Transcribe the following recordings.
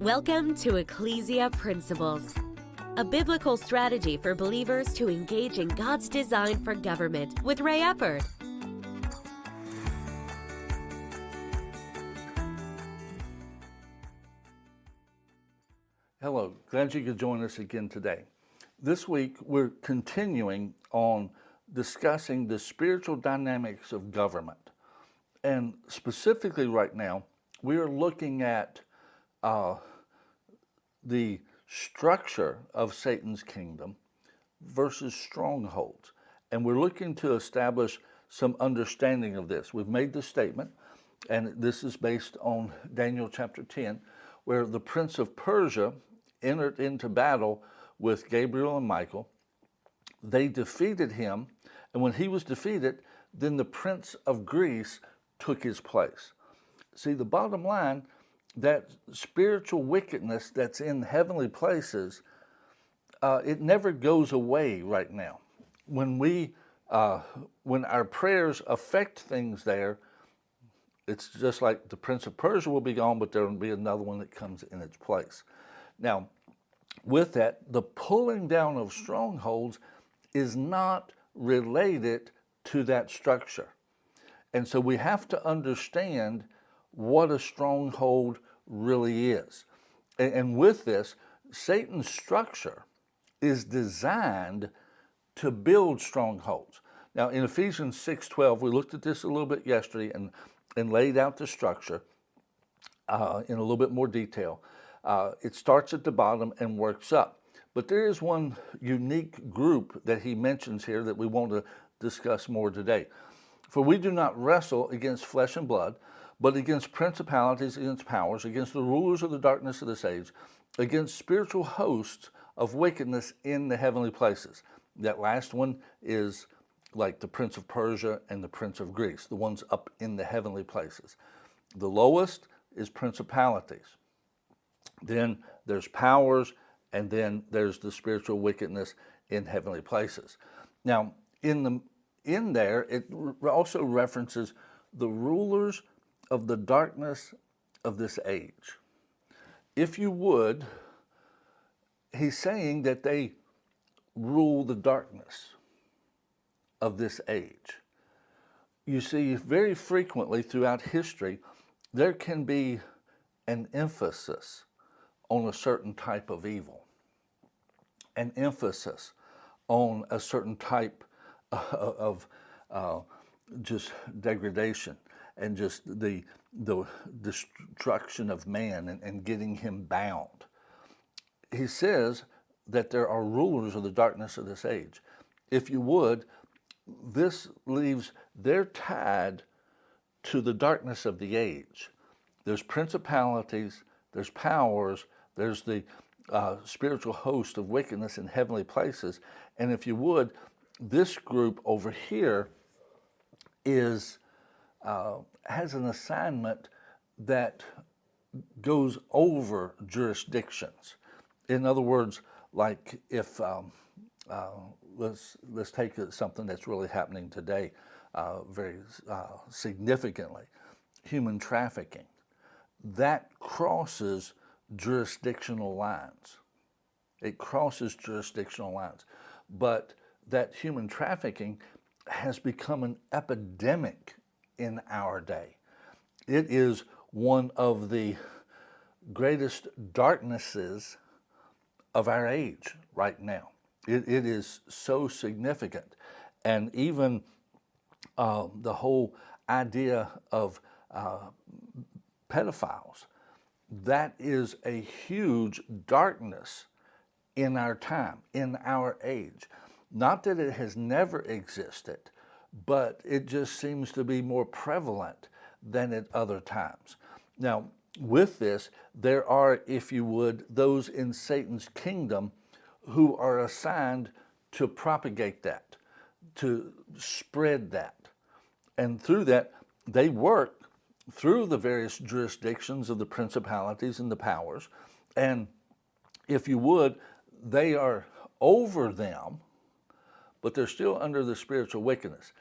Welcome to Ecclesia Principles, a biblical strategy for believers to engage in God's design for government with Ray Eppard. Hello, glad you could join us again today. This week we're continuing on discussing the spiritual dynamics of government. And specifically right now, we are looking at the structure of Satan's kingdom versus strongholds. And we're looking to establish some understanding of this. We've made this statement, and this is based on Daniel chapter 10, where the prince of Persia entered into battle with Gabriel and Michael. They defeated him, and when he was defeated, then the prince of Greece took his place. See, the bottom line, that spiritual wickedness that's in heavenly places, it never goes away right now. When our prayers affect things there, it's just like the prince of Persia will be gone, but there will be another one that comes in its place. Now, with that, the pulling down of strongholds is not related to that structure. And so we have to understand what a stronghold really is. And with this, Satan's structure is designed to build strongholds. Now, in Ephesians 6:12, we looked at this a little bit yesterday and laid out the structure in a little bit more detail. It starts at the bottom and works up. But there is one unique group that he mentions here that we want to discuss more today. For we do not wrestle against flesh and blood, but against principalities, against powers, against the rulers of the darkness of this age, against spiritual hosts of wickedness in the heavenly places. That last one is like the prince of Persia and the prince of Greece, the ones up in the heavenly places. The lowest is principalities. Then there's powers, and then there's the spiritual wickedness in heavenly places. Now, in there, it also references the rulers of the darkness of this age. If you would, he's saying that they rule the darkness of this age. You see, very frequently throughout history, there can be an emphasis on a certain type of evil, an emphasis on a certain type of just degradation and just the destruction of man and getting him bound. He says that there are rulers of the darkness of this age. If you would, this leaves, they're tied to the darkness of the age. There's principalities, there's powers, there's the spiritual host of wickedness in heavenly places. And if you would, this group over here has an assignment that goes over jurisdictions. In other words, like if let's take something that's really happening today, very significantly, human trafficking. That crosses jurisdictional lines. It crosses jurisdictional lines, but that human trafficking has become an epidemic in our day. It is one of the greatest darknesses of our age right now. It is so significant. And even the whole idea of pedophiles, that is a huge darkness in our time, in our age. Not that it has never existed, but it just seems to be more prevalent than at other times. Now, with this, there are, if you would, those in Satan's kingdom who are assigned to propagate that, to spread that. And through that, they work through the various jurisdictions of the principalities and the powers. And if you would, they are over them, but they're still under the spiritual wickedness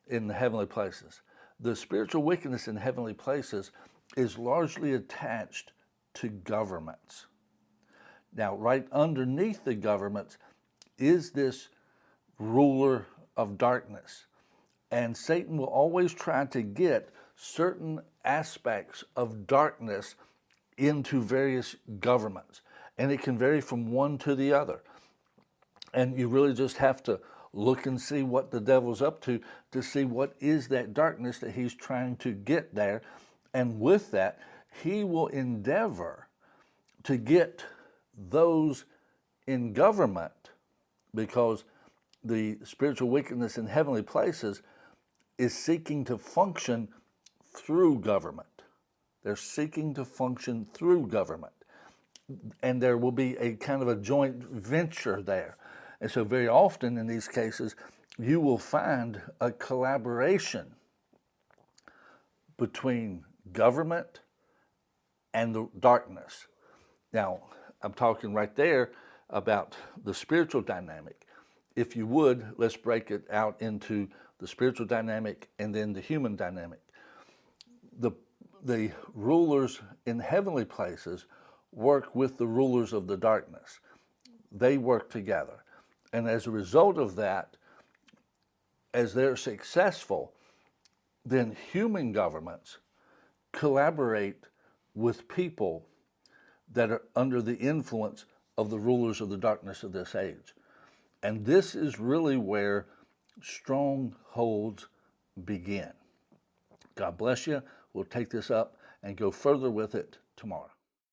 in the heavenly places. The spiritual wickedness in heavenly places is largely attached to governments. Now, right underneath the governments is this ruler of darkness. And Satan will always try to get certain aspects of darkness into various governments. And it can vary from one to the other. And you really just have to look and see what the devil's up to see what is that darkness that he's trying to get there. And with that, he will endeavor to get those in government, because the spiritual wickedness in heavenly places is seeking to function through government. They're seeking to function through government. And there will be a kind of a joint venture there. And so very often in these cases, you will find a collaboration between government and the darkness. Now, I'm talking right there about the spiritual dynamic. If you would, let's break it out into the spiritual dynamic and then the human dynamic. The rulers in heavenly places work with the rulers of the darkness. They work together. And as a result of that, as they're successful, then human governments collaborate with people that are under the influence of the rulers of the darkness of this age. And this is really where strongholds begin. God bless you. We'll take this up and go further with it tomorrow.